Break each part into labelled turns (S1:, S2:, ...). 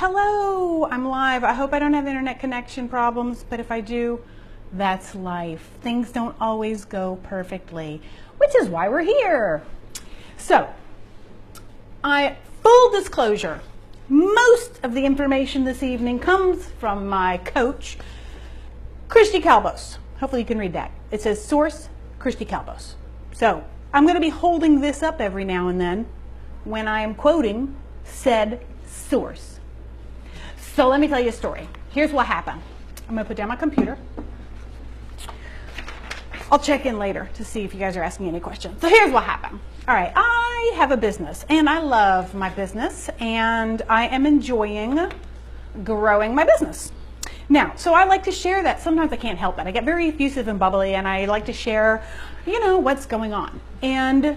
S1: Hello, I'm live. I hope I don't have internet connection problems, but if I do, that's life. Things don't always go perfectly, which is why we're here. So, full disclosure, most of the information this evening comes from my coach, Christy Calbos. Hopefully you can read that. It says source, Christy Calbos. So, I'm going to be holding this up every now and then when I am quoting said source. So let me tell you a story. Here's what happened. I'm going to put down my computer. I'll check in later to see if you guys are asking any questions. So here's what happened. All right, I have a business and I love my business and I am enjoying growing my business. Now, so I like to share that. Sometimes I can't help it. I get very effusive and bubbly and I like to share, what's going on. And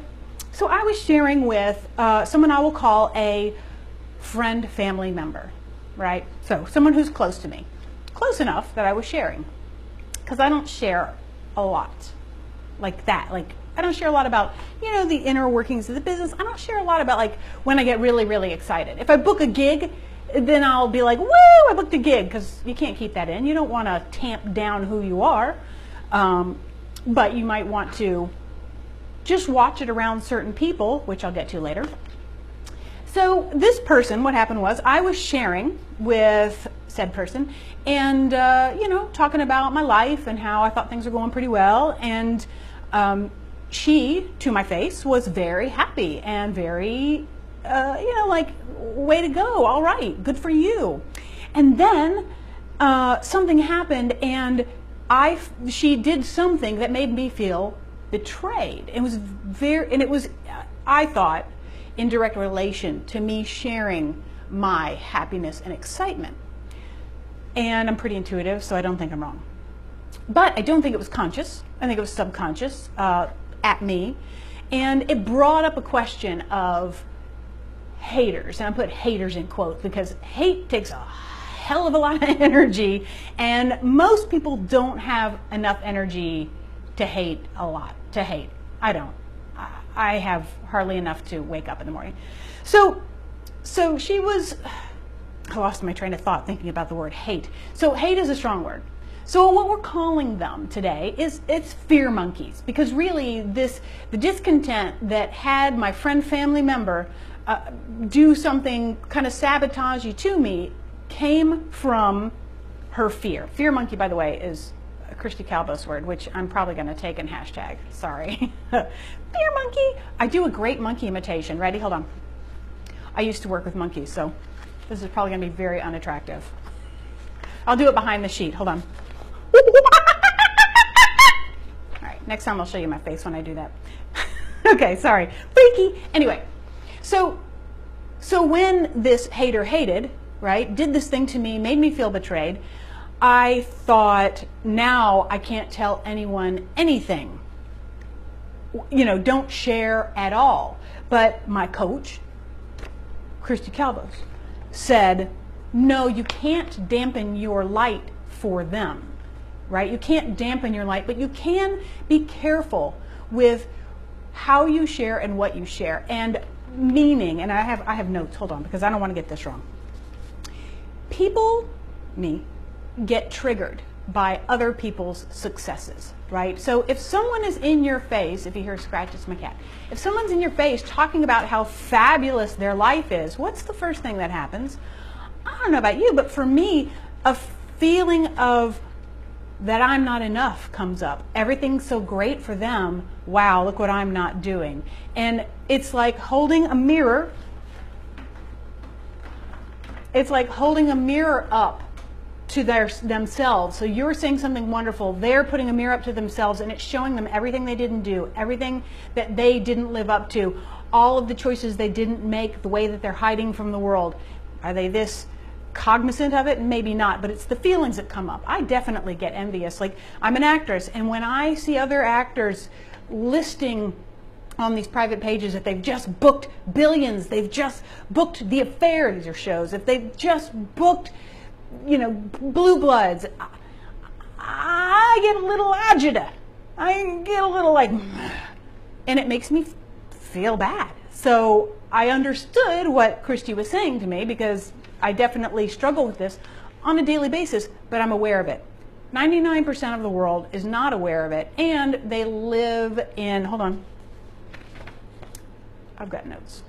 S1: so I was sharing with someone I will call a friend, family member, right? So someone who's close to me, close enough that I was sharing, because I don't share a lot like that. Like I don't share a lot about, the inner workings of the business. I don't share a lot about like when I get really, really excited. If I book a gig, then I'll be like, woo, I booked a gig, because you can't keep that in. You don't want to tamp down who you are, but you might want to just watch it around certain people, which I'll get to later. So this person, what happened was I was sharing with said person and, talking about my life and how I thought things were going pretty well. And she, to my face, was very happy and very, like, way to go. All right, good for you. And then something happened and she did something that made me feel betrayed. It was I thought, in direct relation to me sharing my happiness and excitement. And I'm pretty intuitive, so I don't think I'm wrong. But I don't think it was conscious. I think it was subconscious at me. And it brought up a question of haters. And I put haters in quotes because hate takes a hell of a lot of energy. And most people don't have enough energy to hate a lot, I don't. I have hardly enough to wake up in the morning. So she was, I lost my train of thought thinking about the word hate. So hate is a strong word. So what we're calling them today it's fear monkeys, because really the discontent that had my friend, family member do something kind of sabotagey to me came from her fear. Fear monkey, by the way, is a Christy Calbos word, which I'm probably going to take in hashtag. Sorry. Fear monkey. I do a great monkey imitation. Ready? Hold on. I used to work with monkeys, so this is probably going to be very unattractive. I'll do it behind the sheet. Hold on. All right. Next time I'll show you my face when I do that. Okay. Sorry. Freaky. Anyway, so when this hater hated, right, did this thing to me, made me feel betrayed, I thought, now I can't tell anyone anything. Don't share at all. But my coach, Christy Calbos, said, no, you can't dampen your light for them, right? You can't dampen your light, but you can be careful with how you share and what you share. And meaning, and I have notes, hold on, because I don't want to get this wrong. People, me, get triggered by other people's successes, right? So if someone is in your face, if you hear a scratch, it's my cat. If someone's in your face talking about how fabulous their life is, what's the first thing that happens? I don't know about you, but for me, a feeling of that I'm not enough comes up. Everything's so great for them. Wow, look what I'm not doing. And it's like holding a mirror. It's like holding a mirror up to themselves. So you're saying something wonderful, they're putting a mirror up to themselves and it's showing them everything they didn't do, everything that they didn't live up to, all of the choices they didn't make, the way that they're hiding from the world. Are they this cognizant of it? Maybe not, but it's the feelings that come up. I definitely get envious. Like, I'm an actress, and when I see other actors listing on these private pages that they've just booked billions, they've just booked The Affair, these are shows, if they've just booked Blue Bloods, I get a little agita. I get a little like, and it makes me feel bad. So I understood what Christy was saying to me, because I definitely struggle with this on a daily basis, but I'm aware of it. 99% of the world is not aware of it, and they live in, hold on, I've got notes.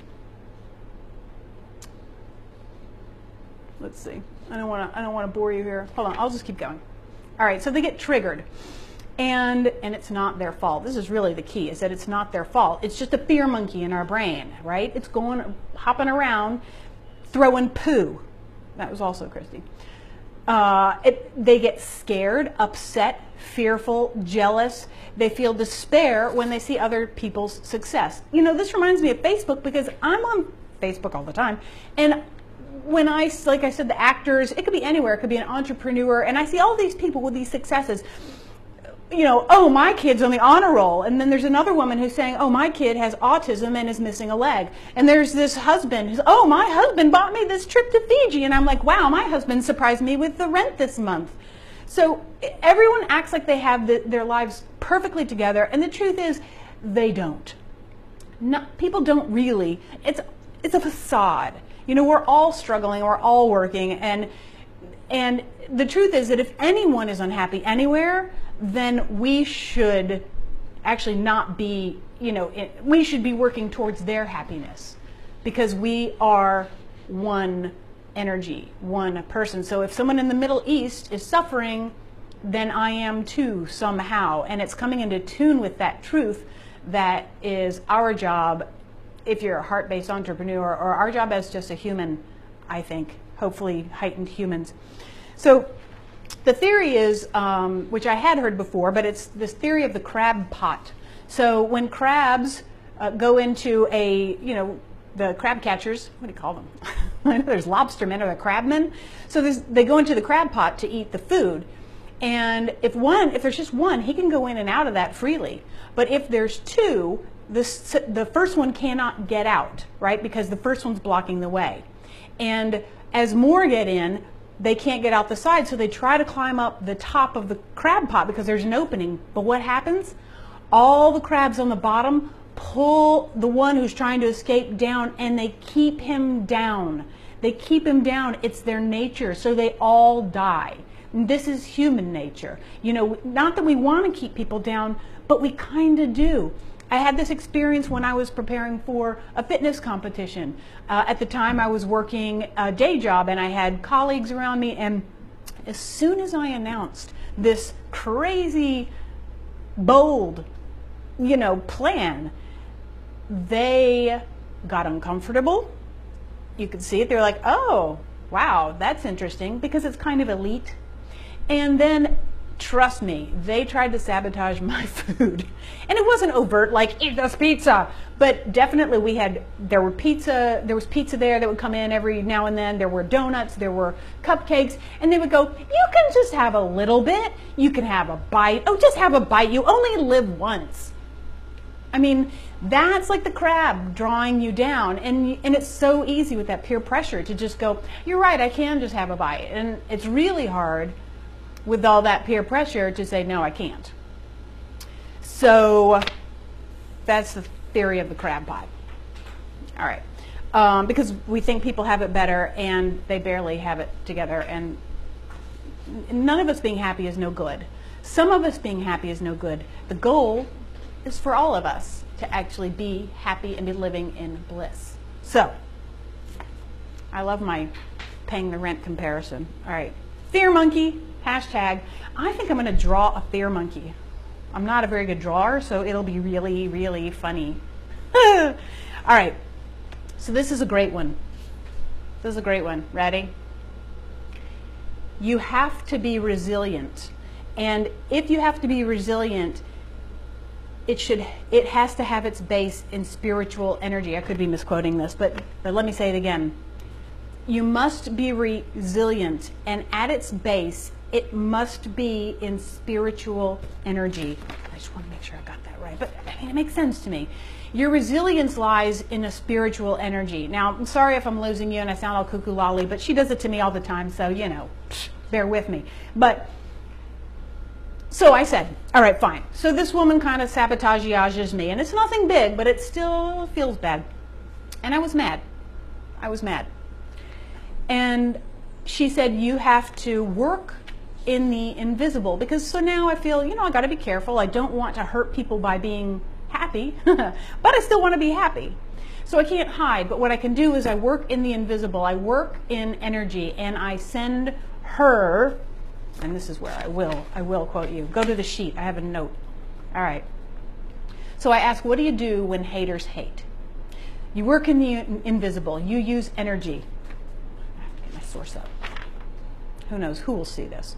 S1: Let's see. I don't want to bore you here. Hold on, I'll just keep going. All right, so they get triggered, and it's not their fault. This is really the key, is that it's not their fault. It's just a fear monkey in our brain, right? It's hopping around, throwing poo. That was also Christy. They get scared, upset, fearful, jealous. They feel despair when they see other people's success. You know, this reminds me of Facebook, because I'm on Facebook all the time, and when like I said, the actors, it could be anywhere, it could be an entrepreneur, and I see all these people with these successes. You know, oh, my kid's on the honor roll. And then there's another woman who's saying, oh, my kid has autism and is missing a leg. And there's this husband who's, oh, my husband bought me this trip to Fiji. And I'm like, wow, my husband surprised me with the rent this month. So everyone acts like they have their lives perfectly together. And the truth is, they don't. People don't really. It's a facade. You know, we're all struggling, we're all working. And the truth is that if anyone is unhappy anywhere, then we should actually not be, you know, we should be working towards their happiness, because we are one energy, one person. So if someone in the Middle East is suffering, then I am too somehow. And it's coming into tune with that truth that is our job, if you're a heart-based entrepreneur, or our job as just a human, I think, hopefully heightened humans. So the theory is, which I had heard before, but it's this theory of the crab pot. So when crabs go into the crab catchers, what do you call them? I know there's lobstermen or the crabmen. So they go into the crab pot to eat the food. And if there's just one, he can go in and out of that freely. But if there's two, the first one cannot get out, right? Because the first one's blocking the way. And as more get in, they can't get out the side, so they try to climb up the top of the crab pot because there's an opening. But what happens? All the crabs on the bottom pull the one who's trying to escape down, and they keep him down. They keep him down. It's their nature, so they all die. And this is human nature. You know, not that we want to keep people down, but we kind of do. I had this experience when I was preparing for a fitness competition. At the time I was working a day job, and I had colleagues around me, and as soon as I announced this crazy, bold, plan, they got uncomfortable. You could see it. They're like, oh, wow, that's interesting, because it's kind of elite. And then, trust me, they tried to sabotage my food. And it wasn't overt, like, eat this pizza. But definitely there was pizza there that would come in every now and then. There were donuts, there were cupcakes. And they would go, you can just have a little bit. You can have a bite. Oh, just have a bite. You only live once. I mean, that's like the crab drawing you down. And it's so easy with that peer pressure to just go, you're right, I can just have a bite. And it's really hard with all that peer pressure to say, no, I can't. So that's the theory of the crab pot. All right. Because we think people have it better, and they barely have it together. And none of us being happy is no good. Some of us being happy is no good. The goal is for all of us to actually be happy and be living in bliss. So I love my paying the rent comparison. All right. Fear monkey. Hashtag, I think I'm going to draw a fear monkey. I'm not a very good drawer, so it'll be really, really funny. All right, so this is a great one. This is a great one. Ready? You have to be resilient. And if you have to be resilient, it has to have its base in spiritual energy. I could be misquoting this, but let me say it again. You must be resilient, and at its base, it must be in spiritual energy. I just want to make sure I got that right. But I mean, it makes sense to me. Your resilience lies in a spiritual energy. Now, I'm sorry if I'm losing you and I sound all cuckoo lolly, but she does it to me all the time, so, bear with me. But, so I said, all right, fine. So this woman kind of sabotages me, and it's nothing big, but it still feels bad. And I was mad. And she said, you have to work in the invisible, because so now I feel, I got to be careful. I don't want to hurt people by being happy, but I still want to be happy. So I can't hide, but what I can do is I work in the invisible. I work in energy, and I send her, and this is where I will quote you. Go to the sheet. I have a note. All right. So I ask, what do you do when haters hate? You work in the invisible. You use energy. I have to get my source up. Who knows who will see this?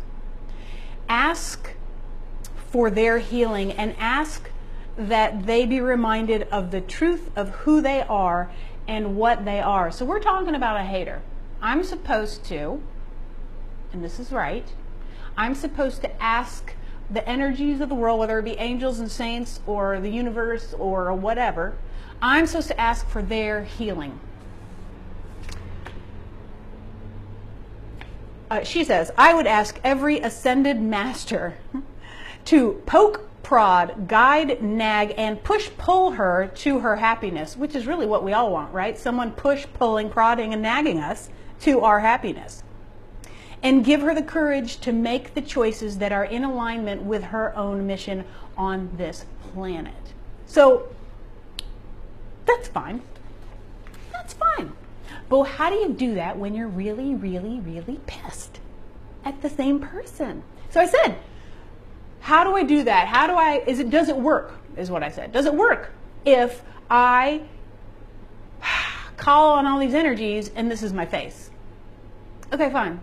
S1: Ask for their healing, and ask that they be reminded of the truth of who they are and what they are. So we're talking about a hater. I'm supposed to, and this is right, I'm supposed to ask the energies of the world, whether it be angels and saints or the universe or whatever, I'm supposed to ask for their healing. She says, I would ask every ascended master to poke, prod, guide, nag, and push-pull her to her happiness, which is really what we all want, right? Someone push-pulling, prodding, and nagging us to our happiness. And give her the courage to make the choices that are in alignment with her own mission on this planet. So, that's fine. That's fine. But how do you do that when you're really, really, really pissed at the same person? So I said, how do I do that? Does it work, is what I said. Does it work if I call on all these energies and this is my face? Okay, fine.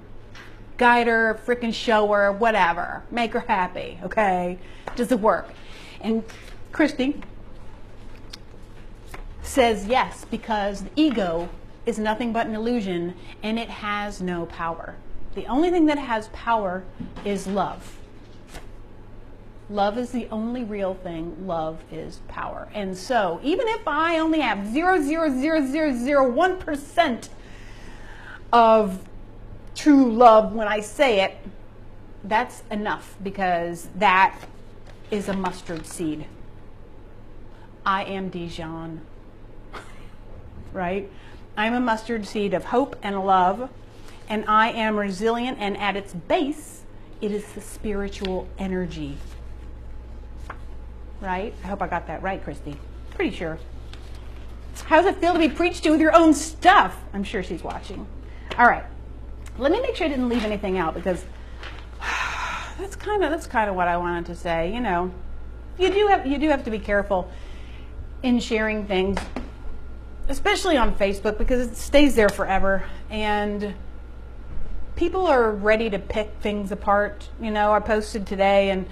S1: Guide her, freaking show her, whatever. Make her happy, okay? Does it work? And Christy says yes, because the ego is nothing but an illusion and it has no power. The only thing that has power is love. Love is the only real thing. Love is power. And so even if I only have 0.00001% of true love when I say it, that's enough, because that is a mustard seed. I am Dijon, right? I'm a mustard seed of hope and love, and I am resilient, and at its base, it is the spiritual energy. Right? I hope I got that right, Christy. Pretty sure. How does it feel to be preached to with your own stuff? I'm sure she's watching. All right. Let me make sure I didn't leave anything out, because that's kind of what I wanted to say. You do have to be careful in sharing things, especially on Facebook, because it stays there forever, and people are ready to pick things apart. I posted today and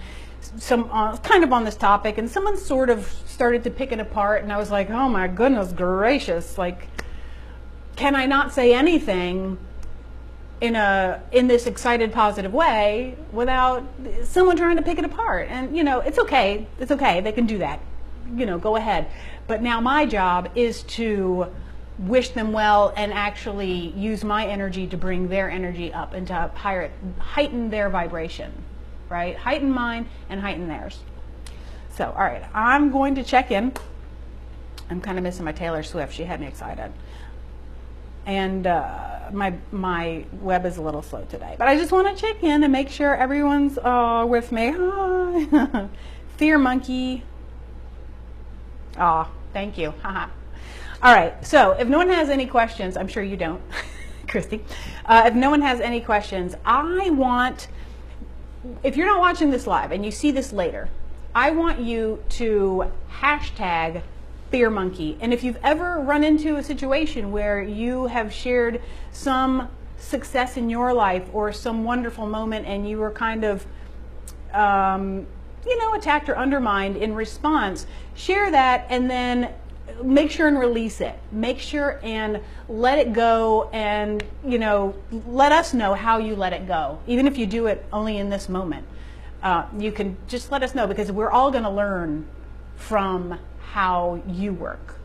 S1: some kind of on this topic, and someone sort of started to pick it apart, and I was like, oh my goodness gracious, like, can I not say anything in this excited, positive way without someone trying to pick it apart? And it's okay, they can do that, go ahead. But now my job is to wish them well and actually use my energy to bring their energy up and to heighten their vibration. Right? Heighten mine and heighten theirs. So, all right, I'm going to check in. I'm kind of missing my Taylor Swift. She had me excited. And my web is a little slow today. But I just want to check in and make sure everyone's with me. Hi. Fear monkey. Oh, thank you. Haha. All right, so if no one has any questions, I'm sure you don't, Christy. If no one has any questions, if you're not watching this live and you see this later, I want you to hashtag FearMonkey. And if you've ever run into a situation where you have shared some success in your life or some wonderful moment and you were kind of, attacked or undermined in response, share that and then make sure and release it. Make sure and let it go, and let us know how you let it go. Even if you do it only in this moment, you can just let us know, because we're all going to learn from how you work,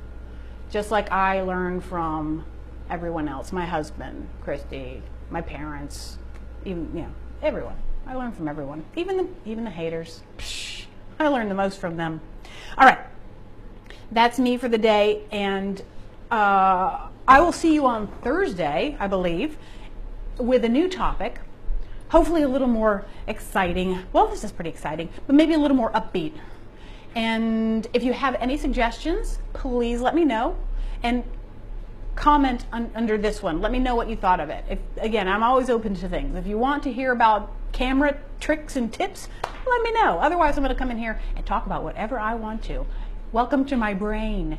S1: just like I learned from everyone else. My husband, Christy, my parents, even everyone. I learn from everyone, even the haters. Psh, I learn the most from them. All right. That's me for the day, and I will see you on Thursday, I believe, with a new topic, hopefully a little more exciting. Well, this is pretty exciting, but maybe a little more upbeat. And if you have any suggestions, please let me know. And comment under this one. Let me know what you thought of it. Again, I'm always open to things. If you want to hear about camera tricks and tips, let me know. Otherwise, I'm going to come in here and talk about whatever I want to. Welcome to my brain.